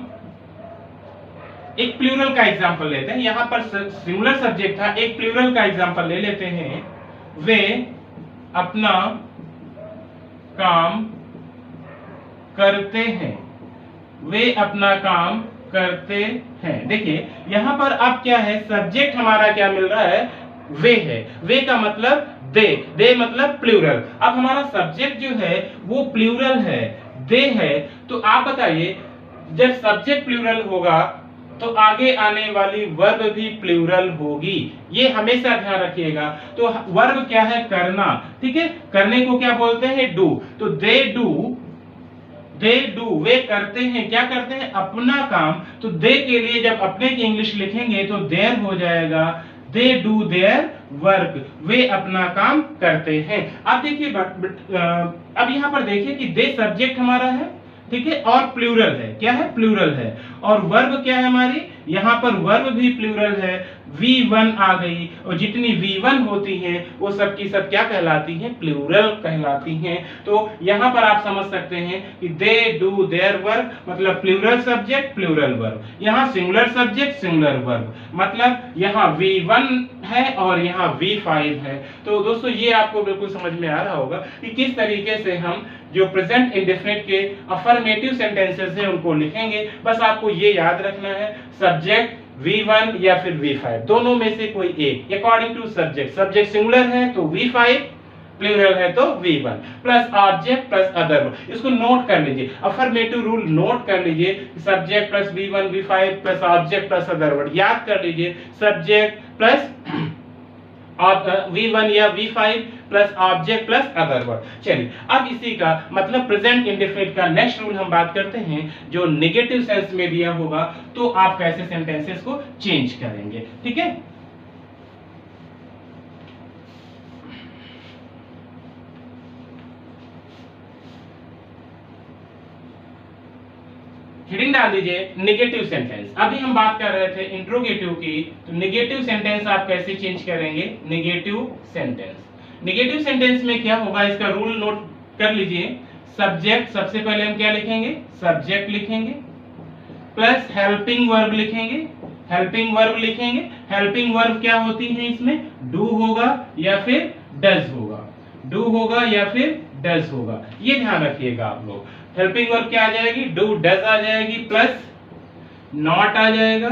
[SPEAKER 1] एक प्लूरल का एग्जांपल लेते हैं। यहां पर सिंगुलर सब्जेक्ट था, एक प्लूरल का एग्जांपल ले लेते हैं। वे अपना काम करते हैं, वे अपना काम करते हैं। देखिए यहां पर अब क्या है, सब्जेक्ट हमारा क्या मिल रहा है, वे है। वे का मतलब दे मतलब प्लूरल। अब हमारा सब्जेक्ट जो है वो प्लूरल है, दे है। तो आप बताइए जब सब्जेक्ट प्लूरल होगा तो आगे आने वाली वर्ब भी प्लूरल होगी, ये हमेशा ध्यान रखिएगा। तो वर्ब क्या है, करना, ठीक है। करने को क्या बोलते हैं, डू। तो दे डू, वे करते हैं, क्या करते हैं, अपना काम। तो दे के लिए जब अपने की इंग्लिश लिखेंगे तो देयर हो जाएगा, दे डू देयर वर्क, वे अपना काम करते हैं। अब देखिए अब यहां पर देखिए कि दे सब्जेक्ट हमारा है, ठीक है, और प्लूरल है, क्या है, प्लूरल है। और वर्ब क्या है हमारी, यहां पर वर्ब भी प्लूरल है, V1 आ गई। और जितनी V1 होती हैं वो सब की सब क्या कहलाती हैं, प्लूरल कहलाती हैं। तो यहां पर आप समझ सकते हैं कि दे डू देयर वर्क मतलब प्लूरल सब्जेक्ट प्लूरल वर्ब, यहां सिंगुलर सब्जेक्ट सिंगुलर वर्ब, मतलब यहां V1 है और यहां V5 है। तो दोस्तों ये आपको बिल्कुल समझ में आ रहा होगा कि किस तरीके से हम जो प्रेजेंट इंडेफिनिट के अफर्मेटिव सेंटेंसेस हैं उनको लिखेंगे। बस आपको ये याद रखना है, सब्जेक्ट V1 या फिर V5 दोनों में से कोई एक, according to subject. Subject singular है तो V5, प्लूरल है तो V1, plus object plus other. इसको नोट कर लीजिए, अफर्मेटिव रूल नोट कर लीजिए, subject plus V1 V5 plus object plus other word, याद कर लीजिए, सब्जेक्ट प्लस V1 या V5 plus object plus other word. चलिए अब इसी का मतलब प्रेजेंट इंडेफिनिट का नेक्स्ट रूल हम बात करते हैं, जो नेगेटिव सेंस में दिया होगा तो आप कैसे सेंटेंसेस को चेंज करेंगे, ठीक है। हेडिंग डाल दीजिए नेगेटिव सेंटेंस। अभी हम बात कर रहे थे इंट्रोगेटिव की, तो नेगेटिव सेंटेंस आप कैसे चेंज करेंगे, नेगेटिव सेंटेंस। नेगेटिव सेंटेंस में क्या होगा, इसका रूल नोट कर लीजिए। सब्जेक्ट, सबसे पहले हम क्या लिखेंगे, सब्जेक्ट लिखेंगे, प्लस हेल्पिंग वर्ब लिखेंगे, हेल्पिंग वर्ब लिखेंगे। हेल्पिंग वर्ब क्या होती है, इसमें डू होगा या फिर डज होगा, डू होगा या फिर डज होगा, ये ध्यान रखिएगा आप लोग। हेल्पिंग वर्ब क्या आ जाएगी, डू डज आ जाएगी, प्लस नॉट आ जाएगा,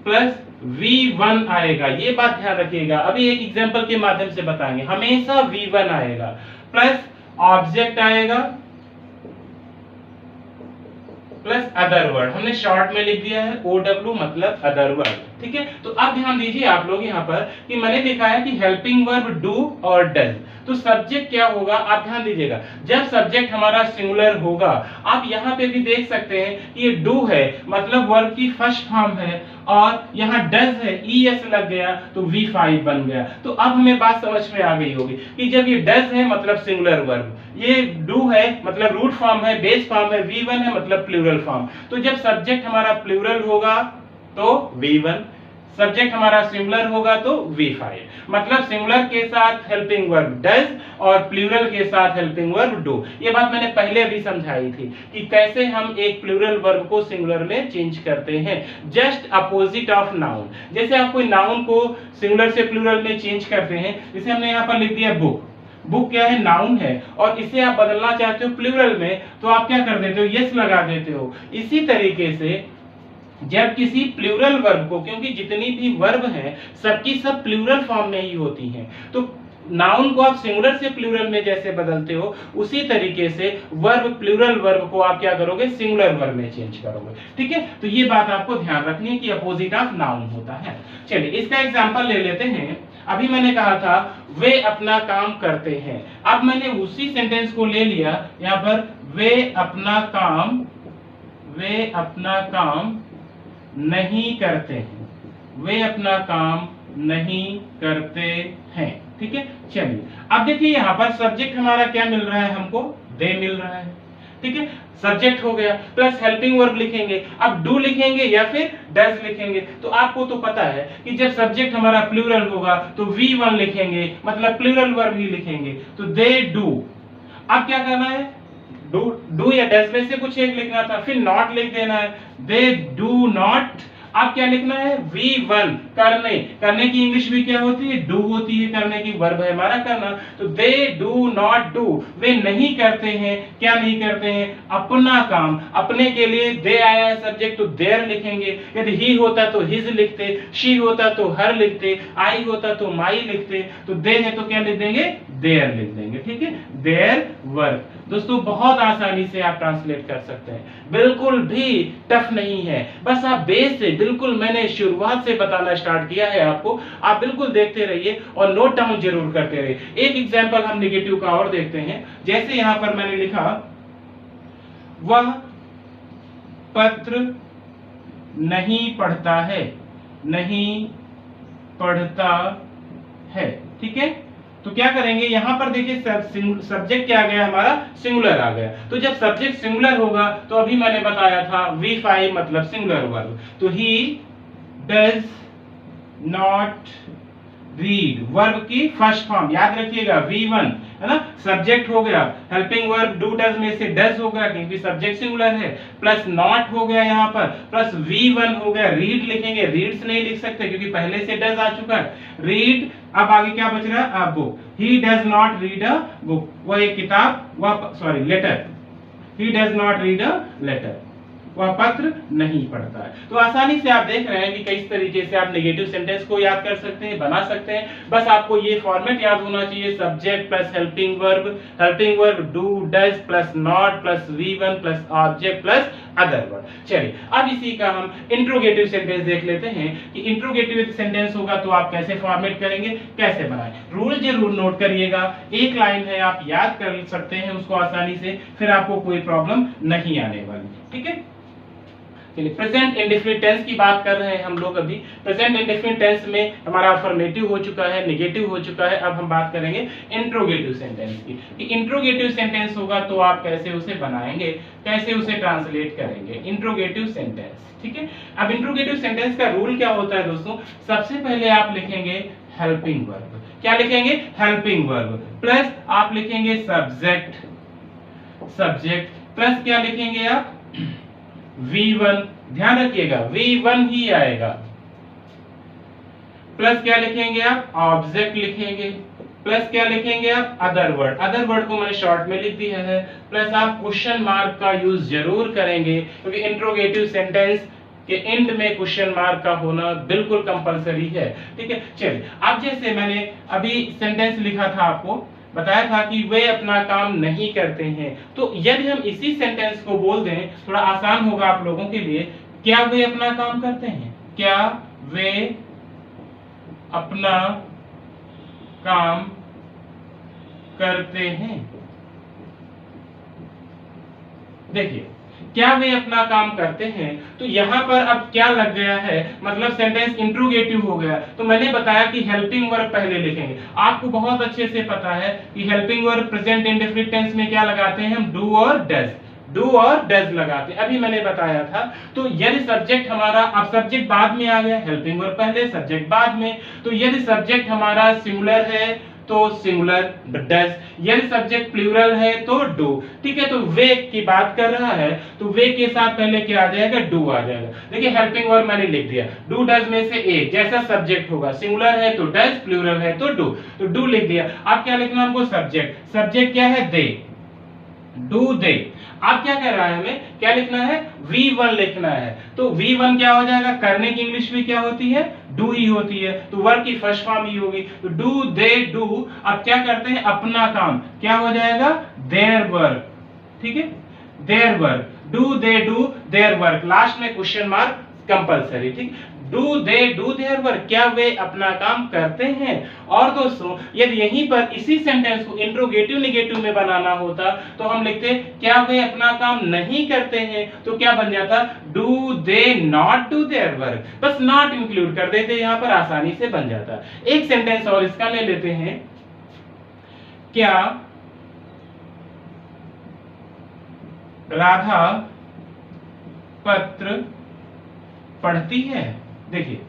[SPEAKER 1] प्लस V1 आएगा, ये बात ध्यान रखिएगा। अभी एक एग्जांपल के माध्यम से बताएंगे, हमेशा V1 आएगा, प्लस ऑब्जेक्ट आएगा, प्लस अदर वर्ड। हमने शॉर्ट में लिख दिया है OW मतलब अदर वर्ड, ठीक है। तो अब ध्यान दीजिए आप लोग यहाँ पर कि मैंने लिखा है कि हेल्पिंग वर्ब डू और डज। तो सब्जेक्ट क्या होगा, आप ध्यान दीजिएगा, जब सब्जेक्ट हमारा सिंगुलर होगा, आप यहाँ पे भी देख सकते हैं कि ये डू है मतलब वर्ब की फर्स्ट फॉर्म है, और यहाँ डज है ES लग गया तो V5 बन गया। तो अब हमें बात समझ में आ गई होगी कि जब ये डज है मतलब सिंगुलर वर्ब, ये डू है मतलब रूट फॉर्म है, बेस फॉर्म है, V1 है मतलब प्लूरल फॉर्म। तो जब सब्जेक्ट हमारा प्लूरल होगा तो V1, सब्जेक्ट हमारा सिंगुलर होगा तो V5, मतलब सिंगुलर के साथ हेल्पिंग वर्ब डज और प्लूरल के साथ हेल्पिंग वर्ब डू। ये बात मैंने पहले भी समझाई थी कि कैसे हम एक प्लूरल वर्ब को सिंगुलर में चेंज करते हैं, जस्ट अपोजिट ऑफ नाउन। जैसे आप कोई नाउन को सिंगुलर से प्लूरल में चेंज करते हैं, जैसे हमने यहाँ पर लिख दिया बुक, बुक क्या है, नाउन है, और इसे आप बदलना चाहते हो प्लूरल में तो आप क्या कर देते हो, यस लगा देते हो। इसी तरीके से जब किसी प्लूरल वर्ब को, क्योंकि जितनी भी वर्ब हैं सबकी सब प्लूरल फॉर्म में ही होती हैं, तो नाउन को आप सिंगुलर से प्लूरल में जैसे बदलते हो उसी तरीके से वर्ब, प्लूरल वर्ब को आप क्या करोगे, सिंगुलर वर्ब में चेंज करोगे, ठीक है। तो ये बात आपको ध्यान रखनी है कि अपोजिट ऑफ नाउन होता है। चलिए इसका एग्जांपल ले लेते हैं। अभी मैंने कहा था वे अपना काम करते हैं, अब मैंने उसी सेंटेंस को ले लिया, यहाँ पर वे अपना काम नहीं करते हैं, वे अपना काम नहीं करते हैं, ठीक है। चलिए अब देखिए यहाँ पर सब्जेक्ट हमारा क्या मिल रहा है, हमको दे मिल रहा है, ठीक है। सब्जेक्ट हो गया, प्लस हेल्पिंग वर्ब लिखेंगे, अब डू लिखेंगे या फिर डज लिखेंगे। तो आपको तो पता है कि जब सब्जेक्ट हमारा प्लूरल होगा तो V1 लिखेंगे मतलब प्लूरल वर्ब ही लिखेंगे, तो दे डू। अब क्या करना है, डू या डज में से कुछ एक लिखना था, फिर नॉट लिख देना है, दे डू नॉट अब क्या लिखना है, V1 करने, करने की इंग्लिश भी क्या होती है, डू होती है, करने की वर्ब है हमारा करना। तो दे डू नॉट डू, वे नहीं करते हैं, क्या नहीं करते हैं, अपना काम। अपने के लिए दे आया है सब्जेक्ट तो देयर लिखेंगे, यदि ही होता तो हिज लिखते, शी होता तो हर लिखते, आई होता तो माई लिखते, तो दे है तो क्या लिख देंगे, देयर लिख देंगे। ठीक है, देयर वर्क। दोस्तों बहुत आसानी से आप ट्रांसलेट कर सकते हैं, बिल्कुल भी टफ नहीं है। बस आप बेस से, बिल्कुल मैंने शुरुआत से बताना स्टार्ट किया है आपको, आप बिल्कुल देखते रहिए और नोट डाउन जरूर करते रहिए। एक एग्जांपल हम नेगेटिव का और देखते हैं। जैसे यहां पर मैंने लिखा, वह पत्र नहीं पढ़ता है, नहीं पढ़ता है। ठीक है, तो क्या करेंगे, यहां पर देखिए सब्जेक्ट क्या आ गया हमारा, सिंगुलर आ गया। तो जब सब्जेक्ट सिंगुलर होगा तो अभी मैंने बताया था V5 मतलब सिंगुलर वर्ब। तो ही डज नॉट रीड, वर्ब की फर्स्ट फॉर्म याद रखिएगा V1 है ना, सब्जेक्ट हो गया, हेल्पिंग वर्ब डू डज में से डज हो गया क्योंकि सब्जेक्ट सिंगुलर है, प्लस नॉट हो गया यहाँ पर, प्लस V1 हो गया, रीड लिखेंगे, रीड्स नहीं लिख सकते क्योंकि पहले से डज आ चुका है, रीड। अब आगे क्या बच रहा है, a book, he does not read a book, वह एक किताब, वह sorry letter, he does not read a letter, वह पत्र नहीं पढ़ता है। तो आसानी से आप देख रहे हैं कि किस तरीके से आप नेगेटिव सेंटेंस को याद कर सकते हैं, बना सकते हैं। बस आपको ये फॉर्मेट याद होना चाहिए, subject plus helping verb do does plus not plus V1 plus object plus other verb. चलिए अब इसी का हम इंट्रोगेटिव सेंटेंस देख लेते हैं कि इंट्रोगेटिव सेंटेंस होगा तो आप कैसे फॉर्मेट करेंगे, कैसे बनाएं। रूल जरूर नोट करिएगा, एक लाइन है आप याद कर सकते हैं उसको आसानी से, फिर आपको कोई प्रॉब्लम नहीं आने वाली। ठीक है, चलिए प्रेजेंट इंडेफिनिट टेंस की बात कर रहे हैं हम लोग अभी। प्रेजेंट इंडेफिनिट टेंस में हमारा अफर्मेटिव हो चुका है, नेगेटिव हो चुका है। अब हम बात करेंगे इंट्रोगेटिव सेंटेंस की कि इंट्रोगेटिव सेंटेंस होगा तो आप कैसे उसे बनाएंगे, कैसे उसे ट्रांसलेट करेंगे, इंट्रोगेटिव सेंटेंस। ठीक है, अब इंट्रोगेटिव सेंटेंस का रूल क्या होता है दोस्तों, सबसे पहले आप लिखेंगे हेल्पिंग वर्ब। क्या लिखेंगे, हेल्पिंग वर्ब, प्लस आप लिखेंगे सब्जेक्ट, सब्जेक्ट प्लस क्या लिखेंगे आप, V1, ध्यान रखिएगा V1 ही आएगा, प्लस क्या लिखेंगे आप, ऑब्जेक्ट लिखेंगे, प्लस क्या लिखेंगे आप, अदर वर्ड। अदर वर्ड को मैंने शॉर्ट में लिख दिया है, प्लस आप क्वेश्चन मार्क का यूज जरूर करेंगे क्योंकि इंट्रोगेटिव सेंटेंस के एंड में क्वेश्चन मार्क का होना बिल्कुल कंपलसरी है। ठीक है, चलिए अब जैसे मैंने अभी सेंटेंस लिखा था, आपको बताया था कि वे अपना काम नहीं करते हैं, तो यदि हम इसी सेंटेंस को बोल दें थोड़ा आसान होगा आप लोगों के लिए। क्या वे अपना काम करते हैं, क्या वे अपना काम करते हैं। देखिए क्या वे अपना काम करते हैं, तो यहां पर अब क्या लग गया है, मतलब सेंटेंस इंट्रोगेटिव हो गया। तो मैंने बताया कि हेल्पिंग वर्ब पहले लिखेंगे, आपको बहुत अच्छे से पता है कि helping verb present indefinite tense में क्या लगाते हैं हम, डू और डज, डू और डज लगाते हैं, अभी मैंने बताया था। तो यदि सब्जेक्ट हमारा, अब सब्जेक्ट बाद में आ गया, हेल्पिंग वर्ब पहले सब्जेक्ट बाद में, तो यदि सब्जेक्ट हमारा सिंगुलर है तो सिंगुलर डज, यदि सब्जेक्ट प्लूरल है तो डू। ठीक है, तो वे की बात कर रहा है तो वे के साथ पहले क्या आ जाएगा, डू आ जाएगा। देखिए हेल्पिंग वर्ब मैंने लिख दिया, डू डज में से एक, जैसा सब्जेक्ट होगा, सिंगुलर है तो डज, प्लूरल है तो डू, तो डू लिख दिया। अब क्या लिखना हमको, सब्जेक्ट, सब्जेक्ट क्या है, दे, डू दे। अब क्या कर रहा है, हमें क्या लिखना है, V1 लिखना है। तो V1 क्या हो जाएगा, करने की इंग्लिश भी क्या होती है, डू ही होती है, तो वर्ब की फर्स्ट फॉर्म ही होगी, तो डू दे डू। अब क्या करते हैं, अपना काम, क्या हो जाएगा, देयर वर्क। ठीक है, their work, do they do their work, last में क्वेश्चन मार्क कंपलसरी। ठीक, do they do their work, क्या वे अपना काम करते हैं। और दोस्तों यदि यहीं पर इसी सेंटेंस को इंट्रोगेटिव नेगेटिव में बनाना होता तो हम लिखते क्या वे अपना काम नहीं करते हैं, तो क्या बन जाता, do they not do their work, बस नॉट इंक्लूड कर देते, यहां पर आसानी से बन जाता। एक सेंटेंस और इसका ले लेते हैं, क्या राधा पत्र पढ़ती है। देखिए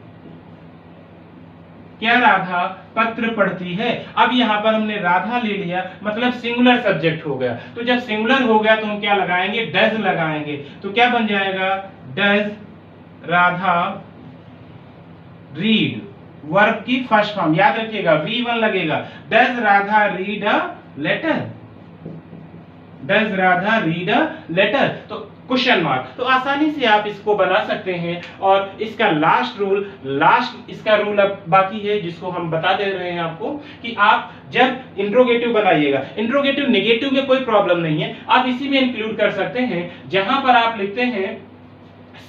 [SPEAKER 1] क्या राधा पत्र पढ़ती है। अब यहां पर हमने राधा ले लिया, मतलब सिंगुलर सब्जेक्ट हो गया, तो जब सिंगुलर हो गया तो हम क्या लगाएंगे, डज लगाएंगे। तो क्या बन जाएगा, डज राधा रीड, वर्ब की फर्स्ट फॉर्म याद रखिएगा, V1 लगेगा। Does Radha read a letter, does Radha read a letter, तो क्वेश्चन मार्क। तो आसानी से आप इसको बना सकते हैं। और इसका लास्ट रूल, लास्ट इसका रूल अब बाकी है जिसको हम बता दे रहे हैं आपको, कि आप जब इंट्रोगेटिव बनाइएगा, इंट्रोगेटिव नेगेटिव में कोई प्रॉब्लम नहीं है, आप इसी में इंक्लूड कर सकते हैं। जहां पर आप लिखते हैं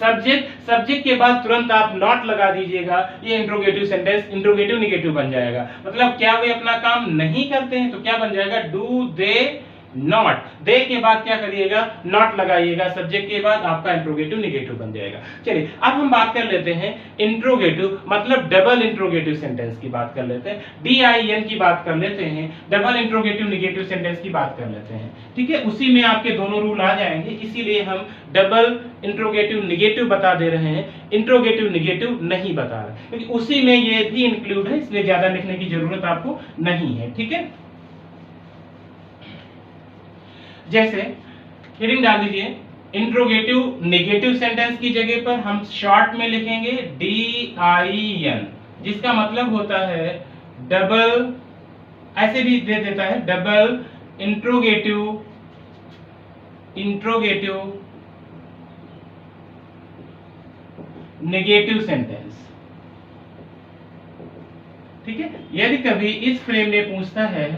[SPEAKER 1] सब्जेक्ट, सब्जेक्ट के बाद तुरंत आप नॉट लगा दीजिएगा, ये इंट्रोगेटिव सेंटेंस इंट्रोगेटिव नेगेटिव बन जाएगा। मतलब क्या वे अपना काम नहीं करते हैं, तो क्या बन जाएगा, डू दे नॉट। दे के बाद क्या करिएगा, नॉट लगाइएगा, सब्जेक्ट के बाद आपका इंट्रोगेटिव नेगेटिव बन जाएगा। चलिए अब हम बात कर लेते हैं इंट्रोगेटिव मतलब डबल इंट्रोगेटिव सेंटेंस की बात कर लेते हैं, DIN की बात कर लेते हैं, डबल इंट्रोगेटिव नेगेटिव सेंटेंस की बात कर लेते हैं। ठीक है, उसी में आपके दोनों रूल आ जाएंगे, इसीलिए हम डबल इंट्रोगेटिव नेगेटिव बता दे रहे हैं, इंट्रोगेटिव नेगेटिव नहीं बता रहे, क्योंकि उसी में ये भी इंक्लूड है, इसलिए ज्यादा लिखने की जरूरत आपको नहीं है। ठीक है, जैसे हेडिंग डाल दीजिए, इंट्रोगेटिव नेगेटिव सेंटेंस की जगह पर हम शॉर्ट में लिखेंगे DIN, जिसका मतलब होता है डबल, ऐसे भी दे देता है, डबल इंट्रोगेटिव नेगेटिव सेंटेंस। ठीक है, यदि कभी इस फ्रेम में पूछता है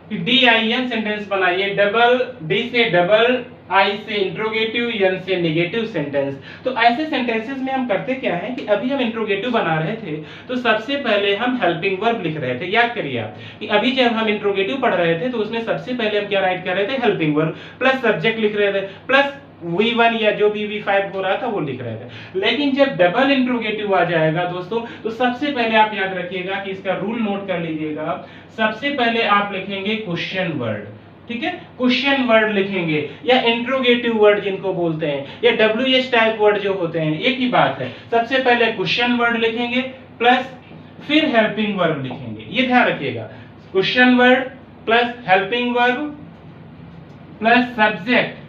[SPEAKER 1] कि DIN सेंटेंस बनाइए, डबल D से डबल I से इंट्रोगेटिव, N से नेगेटिव सेंटेंस, तो ऐसे सेंटेंसेस में हम करते क्या है कि अभी हम इंट्रोगेटिव बना रहे थे तो सबसे पहले हम हेल्पिंग वर्ब लिख रहे थे। याद करिए आप कि अभी जब हम इंट्रोगेटिव पढ़ रहे थे तो उसमें सबसे पहले हम क्या राइट कर रहे थे, हेल्पिंग वर्ब, प्लस सब्जेक्ट लिख रहे थे, प्लस V1 या जो भी V5 हो रहा था वो लिख रहे थे। लेकिन जब डबल इंट्रोगेटिव आ जाएगा दोस्तों, तो सबसे पहले आप याद रखिएगा कि इसका रूल नोट कर लीजिएगा, सबसे पहले आप लिखेंगे क्वेश्चन वर्ड। ठीक है, क्वेश्चन वर्ड लिखेंगे या इंट्रोगेटिव वर्ड जिनको बोलते हैं, या WH टाइप वर्ड जो होते हैं, एक ही बात है। सबसे पहले क्वेश्चन वर्ड लिखेंगे प्लस फिर हेल्पिंग वर्ब लिखेंगे, ये ध्यान रखिएगा, question word plus helping verb plus subject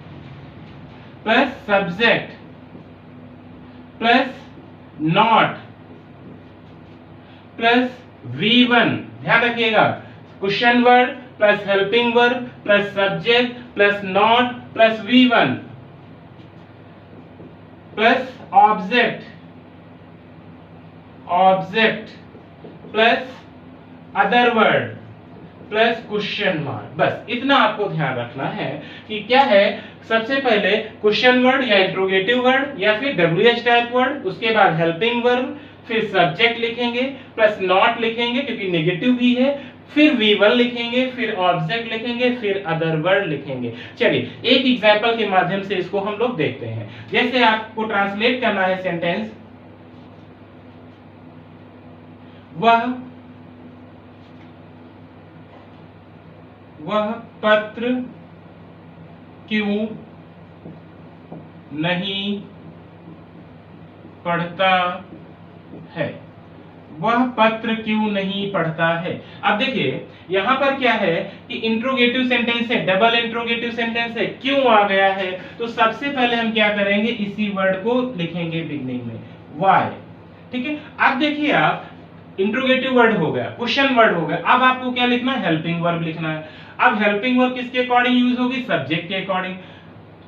[SPEAKER 1] plus not plus V1। ध्यान रखिएगा, question word plus helping verb plus subject plus not plus V1 plus object plus other word plus question mark. बस इतना आपको ध्यान रखना है कि क्या है, सबसे पहले क्वेश्चन वर्ड या इंट्रोगेटिव वर्ड या फिर WH टाइप वर्ड, उसके बाद हेल्पिंग वर्ब, फिर सब्जेक्ट लिखेंगे प्लस नॉट लिखेंगे क्योंकि नेगेटिव भी है, फिर V1 लिखेंगे, फिर ऑब्जेक्ट लिखेंगे, फिर अदर वर्ड लिखेंगे। चलिए एक एग्जांपल के माध्यम से इसको हम लोग देखते हैं। जैसे आपको ट्रांसलेट करना है सेंटेंस, वह पत्र क्यों नहीं पढ़ता है, वह पत्र क्यों नहीं पढ़ता है। अब देखिए यहां पर क्या है कि इंट्रोगेटिव सेंटेंस है, डबल इंट्रोगेटिव सेंटेंस है, क्यों आ गया है, तो सबसे पहले हम क्या करेंगे, इसी वर्ड को लिखेंगे बिगनिंग में, व्हाई। ठीक है, अब देखिए आप इंट्रोगेटिव वर्ड हो गया, क्वेश्चन वर्ड हो गया, अब आपको क्या लिखना है, हेल्पिंग वर्ब लिखना है। अब हेल्पिंग वर्ब किसके अकॉर्डिंग यूज होगी, सब्जेक्ट के अकॉर्डिंग।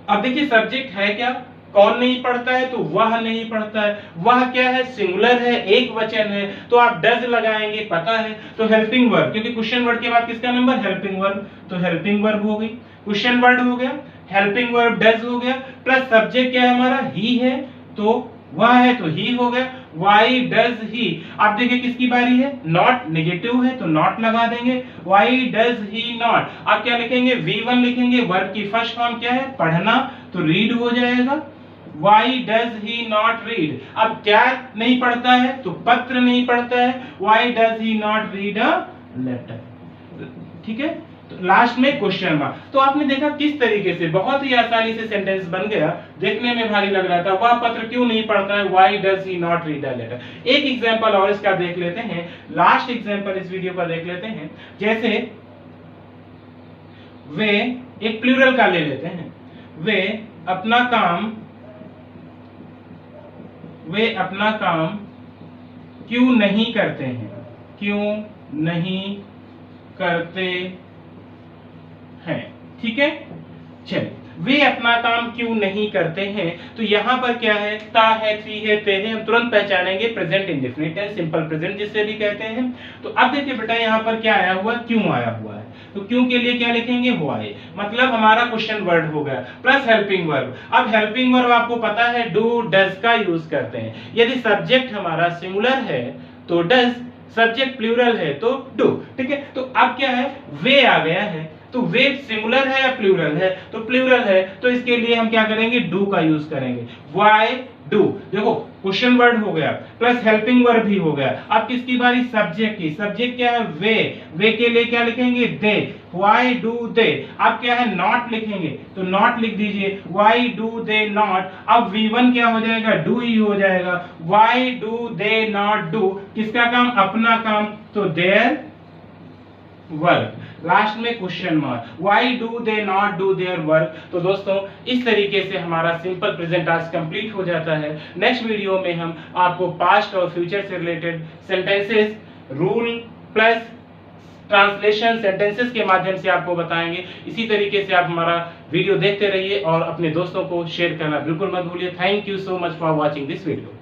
[SPEAKER 1] अब देखिए सब्जेक्ट है क्या, कौन नहीं पढ़ता है, तो वह नहीं पढ़ता है। वह क्या है, सिंगुलर है, एक वचन है, तो आप डज लगाएंगे, पता है। तो हेल्पिंग वर्ब, क्योंकि क्वेश्चन वर्ड के बाद किसका नंबर, हेल्पिंग वर्ब, तो हेल्पिंग वर्ब हो गई, क्वेश्चन वर्ड हो गया, हेल्पिंग वर्ब डज हो गया, प्लस सब्जेक्ट क्या है हमारा, ही है, तो वह है तो ही हो गया, वाई डज ही। अब देखिए किसकी बारी है, नॉट, नेगेटिव है तो नॉट लगा देंगे, वाई डज ही नॉट। अब क्या लिखेंगे, V1 लिखेंगे, वर्ब की फर्स्ट फॉर्म क्या है, पढ़ना, तो रीड हो जाएगा, Y does he not read. अब क्या नहीं पढ़ता है, तो पत्र नहीं पढ़ता है, why does he not read a letter. ठीक है, तो लास्ट में क्वेश्चन मार्क। तो आपने देखा किस तरीके से बहुत ही आसानी से सेंटेंस बन गया, देखने में भारी लग रहा था, वह पत्र क्यों नहीं पढ़ता है, why does he not read a letter. एक एग्जांपल और इसका देख लेते हैं, लास्ट एग्जांपल इस वीडियो का देख लेते हैं। जैसे वे, एक प्लूरल का ले लेते हैं, वे अपना काम क्यों नहीं करते हैं, क्यों नहीं करते हैं, ठीक है। चलिए, वे अपना काम क्यों नहीं करते हैं, तो यहाँ पर क्या है, ता है, थी है, ते है, हम तुरंत पहचानेंगे present indefinite tense, simple present जिसे भी कहते हैं। तो अब देखिए बेटा यहाँ पर क्या आया हुआ, क्यों आया हुआ है, तो क्यों के लिए क्या लिखेंगे, व्हाई, मतलब हमारा क्वेश्चन वर्ड हो गया प्लस हेल्पिंग वर्ब। अब हेल्पिंग वर्ब आपको पता है डू डज का यूज करते हैं। यदि सब्जेक्ट हमारा सिंगुलर है तो डज, सब्जेक्ट प्लूरल है तो डू, ठीक है। तो अब क्या है, वे आ गया है, तो वे सिंगुलर है या प्लूरल है, तो प्लूरल है, तो इसके लिए हम क्या करेंगे, डू का यूज करेंगे। व्हाई डू, देखो क्वेश्चन वर्ड हो गया प्लस हेल्पिंग वर्ब भी हो गया। अब किसकी बारी, सब्जेक्ट की। सब्जेक्ट क्या है, वे के लिए क्या लिखेंगे, दे, व्हाई डू दे। अब क्या है, नॉट लिखेंगे, तो नॉट लिख दीजिए, व्हाई डू दे नॉट। अब V1 क्या हो जाएगा, डू ही हो जाएगा, why do they not do, किसका काम, अपना काम, तो देयर वर्क। लास्ट में question mark, why do they not do their work. तो दोस्तों इस तरीके से हमारा सिंपल प्रेजेंट टास्क कंप्लीट हो जाता है। नेक्स्ट वीडियो में हम आपको पास्ट और फ्यूचर से related sentences, rule plus translation sentences के माध्यम से आपको बताएंगे। इसी तरीके से आप हमारा वीडियो देखते रहिए और अपने दोस्तों को शेयर करना बिल्कुल मत भूलिए। Thank you so much for watching this video.